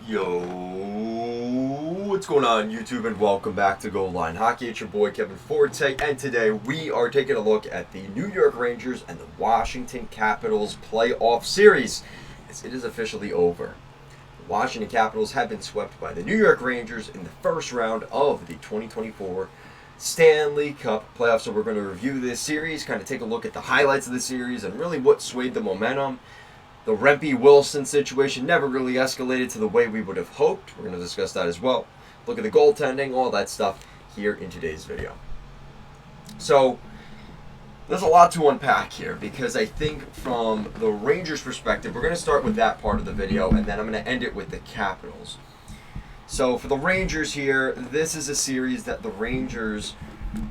Yo, what's going on YouTube, and welcome back to Goal Line Hockey. It's your boy Kevin Forte, and today we are taking a look at the New York Rangers and the Washington Capitals playoff series, as it is officially over. The Washington Capitals have been swept by the New York Rangers in the first round of the 2024 Stanley Cup playoffs. So we're going to review this series, kind of take a look at the highlights of the series, and really what swayed the momentum. The Rempe Wilson situation never really escalated to the way we would have hoped. We're going to discuss that as well. Look at the goaltending, all that stuff here in today's video. So, there's a lot to unpack here because I think from the Rangers' perspective, we're going to start with that part of the video and then I'm going to end it with the Capitals. So, for the Rangers here, this is a series that the Rangers,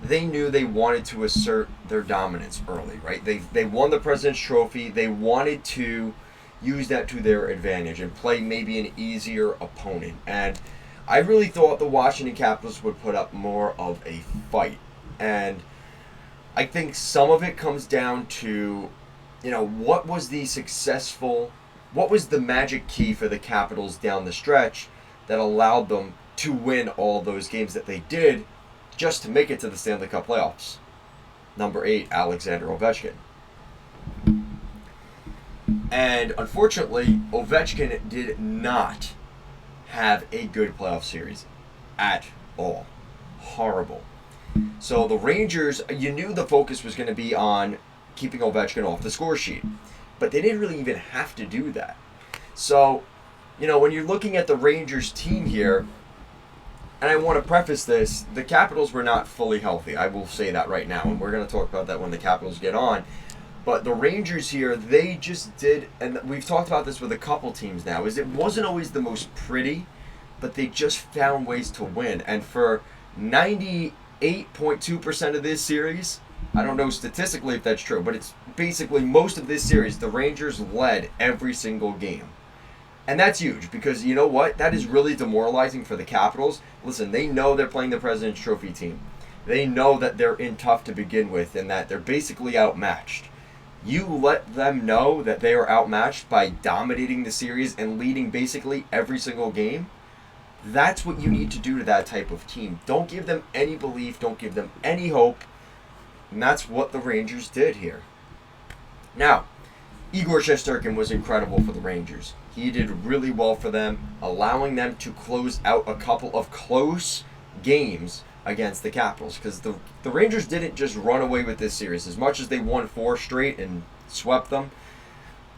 they knew they wanted to assert their dominance early, right? They won the President's Trophy. They wanted to use that to their advantage and play maybe an easier opponent. And I really thought the Washington Capitals would put up more of a fight. And I think some of it comes down to, what was the magic key for the Capitals down the stretch that allowed them to win all those games that they did just to make it to the Stanley Cup playoffs. Number 8, Alexander Ovechkin. And unfortunately, Ovechkin did not have a good playoff series at all. Horrible. So the Rangers, you knew the focus was going to be on keeping Ovechkin off the score sheet. But they didn't really even have to do that. So, when you're looking at the Rangers team here, and I want to preface this, the Capitals were not fully healthy. I will say that right now, and we're going to talk about that when the Capitals get on. But the Rangers here, they just did, and we've talked about this with a couple teams now, is it wasn't always the most pretty, but they just found ways to win. And for 98.2% of this series, I don't know statistically if that's true, but it's basically most of this series, the Rangers led every single game. And that's huge because you know what? That is really demoralizing for the Capitals. Listen, they know they're playing the President's Trophy team. They know that they're in tough to begin with and that they're basically outmatched. You let them know that they are outmatched by dominating the series and leading basically every single game. That's what you need to do to that type of team. Don't give them any belief. Don't give them any hope. And that's what the Rangers did here. Now, Igor Shesterkin was incredible for the Rangers. He did really well for them, allowing them to close out a couple of close games against the Capitals. Because the Rangers didn't just run away with this series. As much as they won 4 straight and swept them,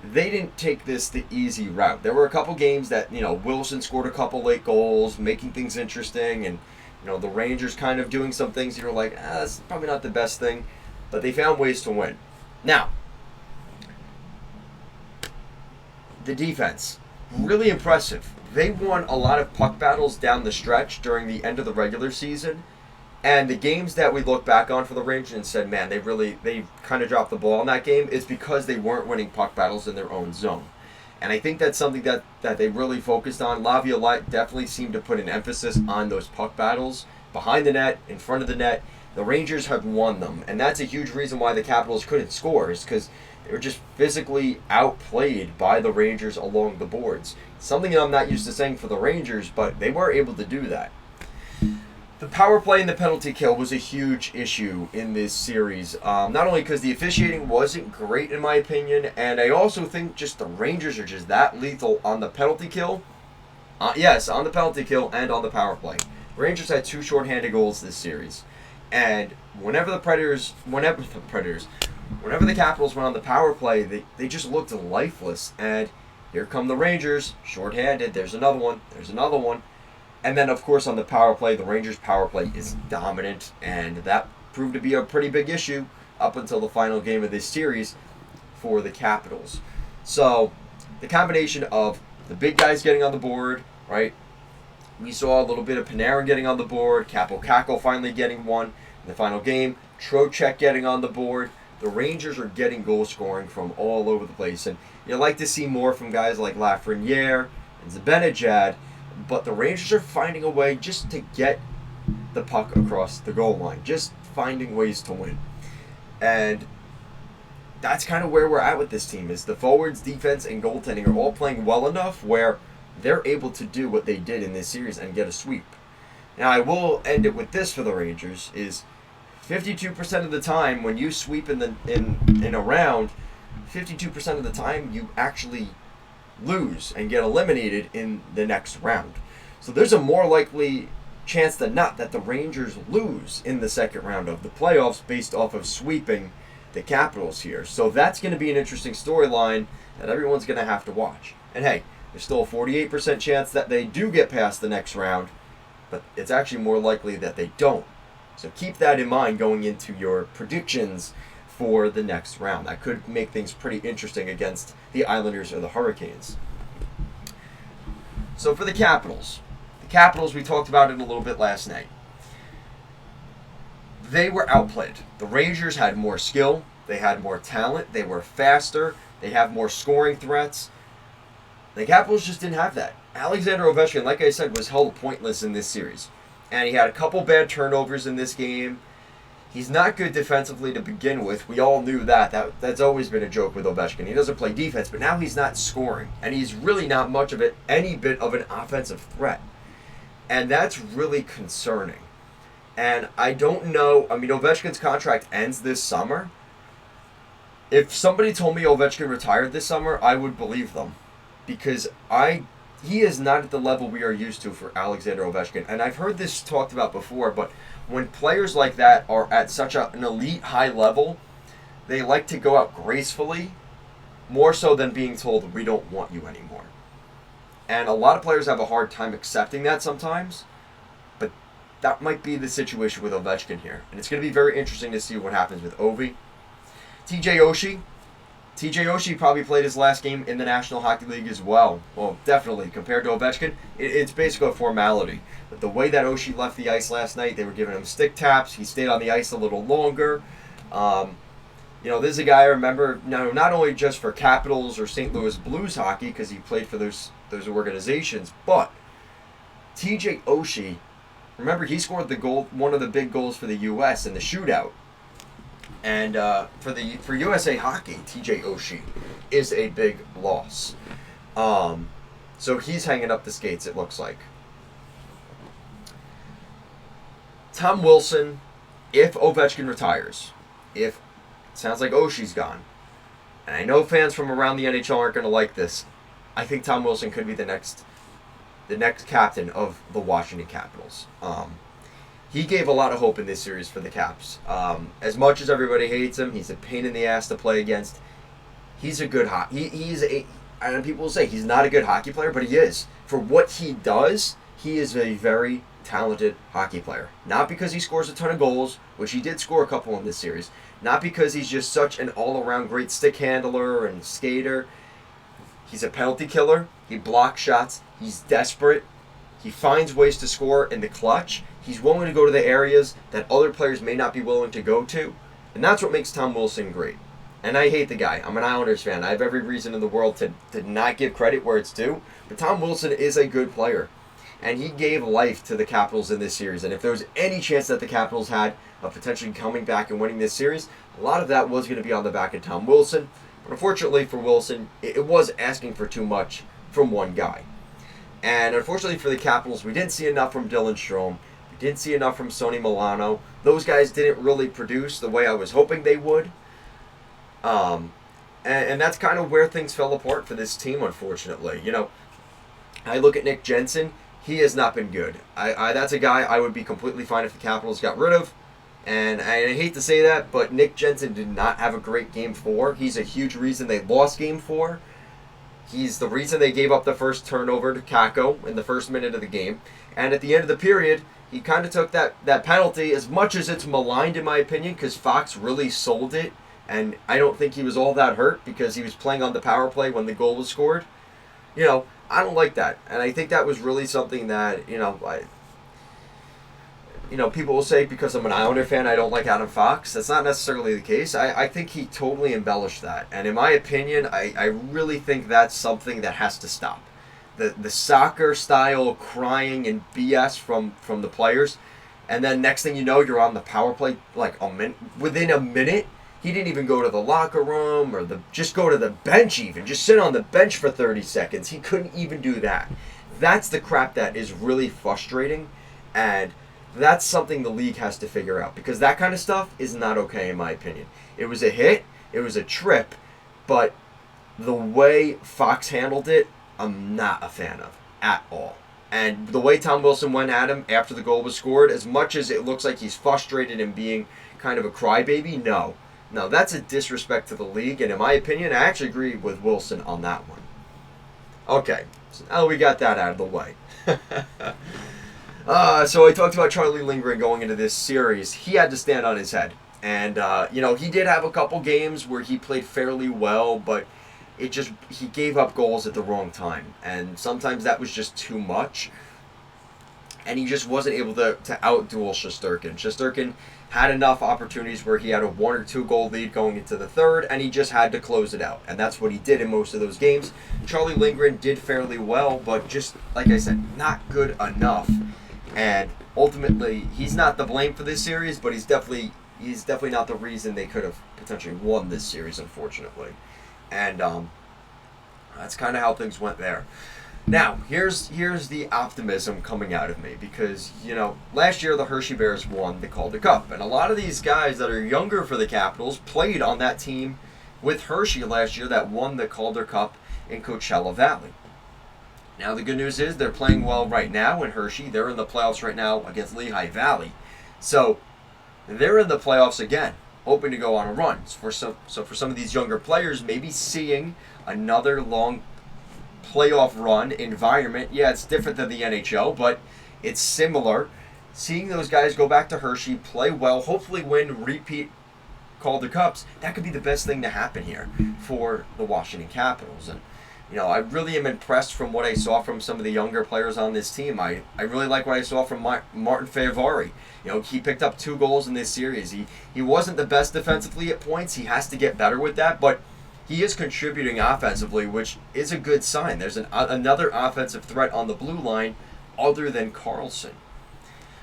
they didn't take this the easy route. There were a couple games that, Wilson scored a couple late goals, making things interesting. And, the Rangers kind of doing some things you're like, that's probably not the best thing. But they found ways to win. Now, the defense, really impressive. They won a lot of puck battles down the stretch during the end of the regular season. And the games that we look back on for the Rangers and said, man, they kind of dropped the ball in that game, is because they weren't winning puck battles in their own zone. And I think that's something that they really focused on. Laviolette definitely seemed to put an emphasis on those puck battles behind the net, in front of the net. The Rangers have won them. And that's a huge reason why the Capitals couldn't score, is because they were just physically outplayed by the Rangers along the boards. Something I'm not used to saying for the Rangers, but they were able to do that. The power play and the penalty kill was a huge issue in this series. Not only because the officiating wasn't great in my opinion, and I also think just the Rangers are just that lethal on the penalty kill. Yes, on the penalty kill and on the power play. The Rangers had 2 shorthanded goals this series. And whenever the Capitals went on the power play, they just looked lifeless. And here come the Rangers, shorthanded. There's another one. There's another one. And then, of course, on the power play, the Rangers' power play is dominant. And that proved to be a pretty big issue up until the final game of this series for the Capitals. So, the combination of the big guys getting on the board, right? We saw a little bit of Panarin getting on the board. Kaapo Kakko finally getting one in the final game. Trocheck getting on the board. The Rangers are getting goal scoring from all over the place. And you'd like to see more from guys like Lafreniere and Zibanejad. But the Rangers are finding a way just to get the puck across the goal line. Just finding ways to win. And that's kind of where we're at with this team, is the forwards, defense, and goaltending are all playing well enough where they're able to do what they did in this series and get a sweep. Now, I will end it with this for the Rangers: is 52% of the time when you sweep in a round, 52% of the time you actually lose and get eliminated in the next round. So there's a more likely chance than not that the Rangers lose in the second round of the playoffs based off of sweeping the Capitals here. So that's going to be an interesting storyline that everyone's going to have to watch. And hey, there's still a 48% chance that they do get past the next round, but it's actually more likely that they don't. So keep that in mind going into your predictions for the next round. That could make things pretty interesting against the Islanders or the Hurricanes. So for the Capitals, we talked about it a little bit last night. They were outplayed. The Rangers had more skill, they had more talent, they were faster, they have more scoring threats. The Capitals just didn't have that. Alexander Ovechkin, like I said, was held pointless in this series. And he had a couple bad turnovers in this game. He's not good defensively to begin with. We all knew that. That's always been a joke with Ovechkin. He doesn't play defense, but now he's not scoring. And he's really not much of it, any bit of an offensive threat. And that's really concerning. And I don't know. I mean, Ovechkin's contract ends this summer. If somebody told me Ovechkin retired this summer, I would believe them. Because he is not at the level we are used to for Alexander Ovechkin. And I've heard this talked about before, but when players like that are at such an elite high level, they like to go out gracefully, more so than being told, we don't want you anymore. And a lot of players have a hard time accepting that sometimes, but that might be the situation with Ovechkin here. And it's going to be very interesting to see what happens with Ovi. TJ Oshie probably played his last game in the National Hockey League as well. Well, definitely. Compared to Ovechkin, it's basically a formality. But the way that Oshie left the ice last night, they were giving him stick taps. He stayed on the ice a little longer. This is a guy I remember, not only just for Capitals or St. Louis Blues hockey, because he played for those organizations, but TJ Oshie, remember he scored the goal, one of the big goals for the U.S. in the shootout. And for USA Hockey, TJ Oshie is a big loss. So he's hanging up the skates, it looks like. Tom Wilson, if Ovechkin retires, if it sounds like Oshie's gone, and I know fans from around the NHL aren't going to like this, I think Tom Wilson could be the next captain of the Washington Capitals. He gave a lot of hope in this series for the Caps. As much as everybody hates him, he's a pain in the ass to play against. He's a good and people will say he's not a good hockey player, but he is. For what he does, he is a very talented hockey player. Not because he scores a ton of goals, which he did score a couple in this series. Not because he's just such an all-around great stick handler and skater. He's a penalty killer. He blocks shots. He's desperate. He finds ways to score in the clutch. He's willing to go to the areas that other players may not be willing to go to. And that's what makes Tom Wilson great. And I hate the guy. I'm an Islanders fan. I have every reason in the world to not give credit where it's due. But Tom Wilson is a good player. And he gave life to the Capitals in this series. And if there was any chance that the Capitals had of potentially coming back and winning this series, a lot of that was going to be on the back of Tom Wilson. But unfortunately for Wilson, it was asking for too much from one guy. And unfortunately for the Capitals, we didn't see enough from Dylan Strome. We didn't see enough from Sonny Milano. Those guys didn't really produce the way I was hoping they would. And that's kind of where things fell apart for this team, unfortunately. I look at Nick Jensen. He has not been good. That's a guy I would be completely fine if the Capitals got rid of. And I hate to say that, but Nick Jensen did not have a great Game 4. He's a huge reason they lost Game 4. He's the reason they gave up the first turnover to Kakko in the first minute of the game. And at the end of the period, he kind of took that penalty, as much as it's maligned in my opinion, because Fox really sold it. And I don't think he was all that hurt because he was playing on the power play when the goal was scored. I don't like that. And I think that was really something that, people will say because I'm an Islander fan, I don't like Adam Fox. That's not necessarily the case. I think he totally embellished that. And in my opinion, I really think that's something that has to stop. The soccer style crying and BS from the players. And then next thing you know, you're on the power play like within a minute, He didn't even go to the locker room or just go to the bench even. Just sit on the bench for 30 seconds. He couldn't even do that. That's the crap that is really frustrating, and that's something the league has to figure out, because that kind of stuff is not okay in my opinion. It was a hit, it was a trip, but the way Fox handled it, I'm not a fan of at all. And the way Tom Wilson went at him after the goal was scored, as much as it looks like he's frustrated and being kind of a crybaby, no. No, that's a disrespect to the league, and in my opinion, I actually agree with Wilson on that one. Okay, so now we got that out of the way. So I talked about Charlie Lindgren going into this series. He had to stand on his head. And, he did have a couple games where he played fairly well, but he gave up goals at the wrong time. And sometimes that was just too much. And he just wasn't able to outduel Shesterkin. Shesterkin had enough opportunities where he had a 1 or 2 goal lead going into the third, and he just had to close it out. And that's what he did in most of those games. Charlie Lindgren did fairly well, but just, like I said, not good enough. And ultimately, he's not the blame for this series, but he's definitely not the reason they could have potentially won this series, unfortunately. And that's kind of how things went there. Now, here's the optimism coming out of me, because, last year the Hershey Bears won the Calder Cup, and a lot of these guys that are younger for the Capitals played on that team with Hershey last year that won the Calder Cup in Coachella Valley. Now, the good news is they're playing well right now in Hershey. They're in the playoffs right now against Lehigh Valley. So, they're in the playoffs again, hoping to go on a run. For some of these younger players, maybe seeing another long playoff run environment. Yeah, it's different than the NHL, but it's similar. Seeing those guys go back to Hershey, play well, hopefully win repeat Calder Cups, that could be the best thing to happen here for the Washington Capitals. And I really am impressed from what I saw from some of the younger players on this team. I really like what I saw from Martin Fehervary. He picked up 2 goals in this series. He wasn't the best defensively at points. He has to get better with that, but he is contributing offensively, which is a good sign. There's another offensive threat on the blue line other than Carlson.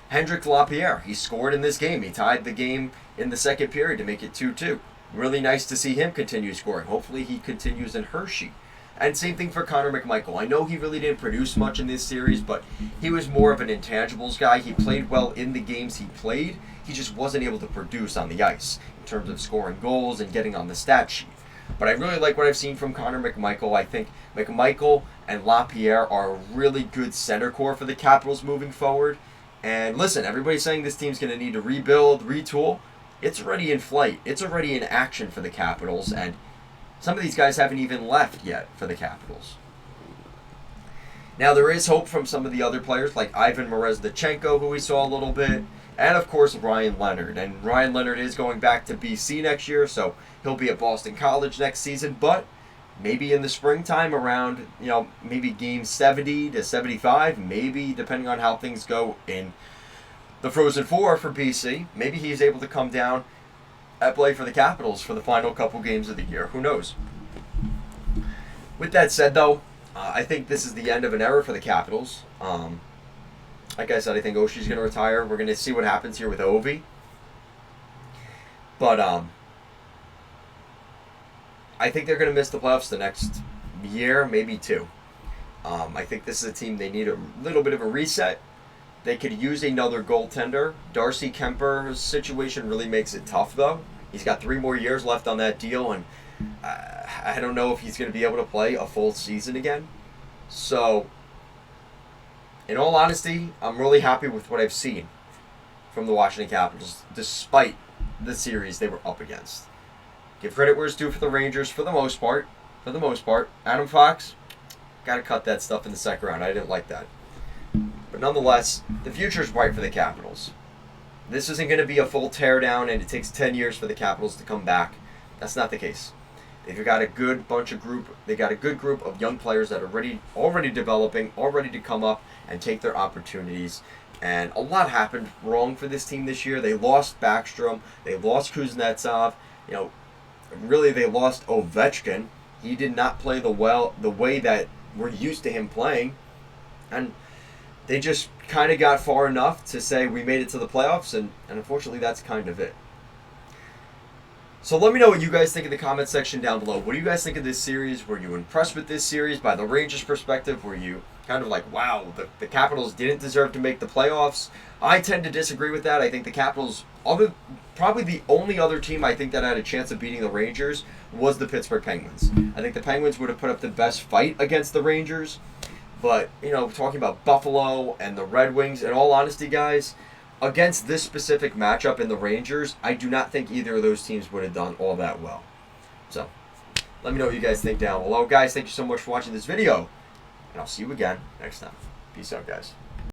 Hendrik Lapierre, he scored in this game. He tied the game in the second period to make it 2-2. Really nice to see him continue scoring. Hopefully he continues in Hershey. And same thing for Connor McMichael. I know he really didn't produce much in this series, but he was more of an intangibles guy. He played well in the games he played. He just wasn't able to produce on the ice in terms of scoring goals and getting on the stat sheet. But I really like what I've seen from Connor McMichael. I think McMichael and Lapierre are a really good center core for the Capitals moving forward. And listen, everybody's saying this team's going to need to rebuild, retool. It's already in flight. It's already in action for the Capitals, and some of these guys haven't even left yet for the Capitals. Now, there is hope from some of the other players, like Ivan Morozdachenko, who we saw a little bit, and of course Ryan Leonard. And Ryan Leonard is going back to BC next year, so he'll be at Boston College next season, but maybe in the springtime around, maybe game 70 to 75, maybe depending on how things go in the Frozen Four for BC, maybe he's able to come down and play for the Capitals for the final couple games of the year. Who knows? With that said, though, I think this is the end of an era for the Capitals. Like I said, I think Oshie's going to retire. We're going to see what happens here with Ovi. But I think they're going to miss the playoffs the next year, maybe 2. I think this is a team they need a little bit of a reset. They could use another goaltender. Darcy Kemper's situation really makes it tough, though. He's got 3 more years left on that deal, and I don't know if he's going to be able to play a full season again. So, in all honesty, I'm really happy with what I've seen from the Washington Capitals, despite the series they were up against. Give credit where it's due for the Rangers for the most part. Adam Fox, got to cut that stuff in the second round. I didn't like that. But nonetheless, the future is bright for the Capitals. This isn't going to be a full teardown, and it takes 10 years for the Capitals to come back. That's not the case. They've got a good They got a good group of young players that are already developing, all ready to come up and take their opportunities. And a lot happened wrong for this team this year. They lost Backstrom. They lost Kuznetsov. Really, they lost Ovechkin. He did not play the way that we're used to him playing. And they just kind of got far enough to say we made it to the playoffs, and unfortunately that's kind of it. So let me know what you guys think in the comment section down below. What do you guys think of this series? Were you impressed with this series by the Rangers' perspective? Were you kind of like, wow, the Capitals didn't deserve to make the playoffs? I tend to disagree with that. I think the Capitals, probably the only other team I think that had a chance of beating the Rangers was the Pittsburgh Penguins. I think the Penguins would have put up the best fight against the Rangers. But, talking about Buffalo and the Red Wings, in all honesty, guys, against this specific matchup in the Rangers, I do not think either of those teams would have done all that well. So, let me know what you guys think down below. Guys, thank you so much for watching this video, and I'll see you again next time. Peace out, guys.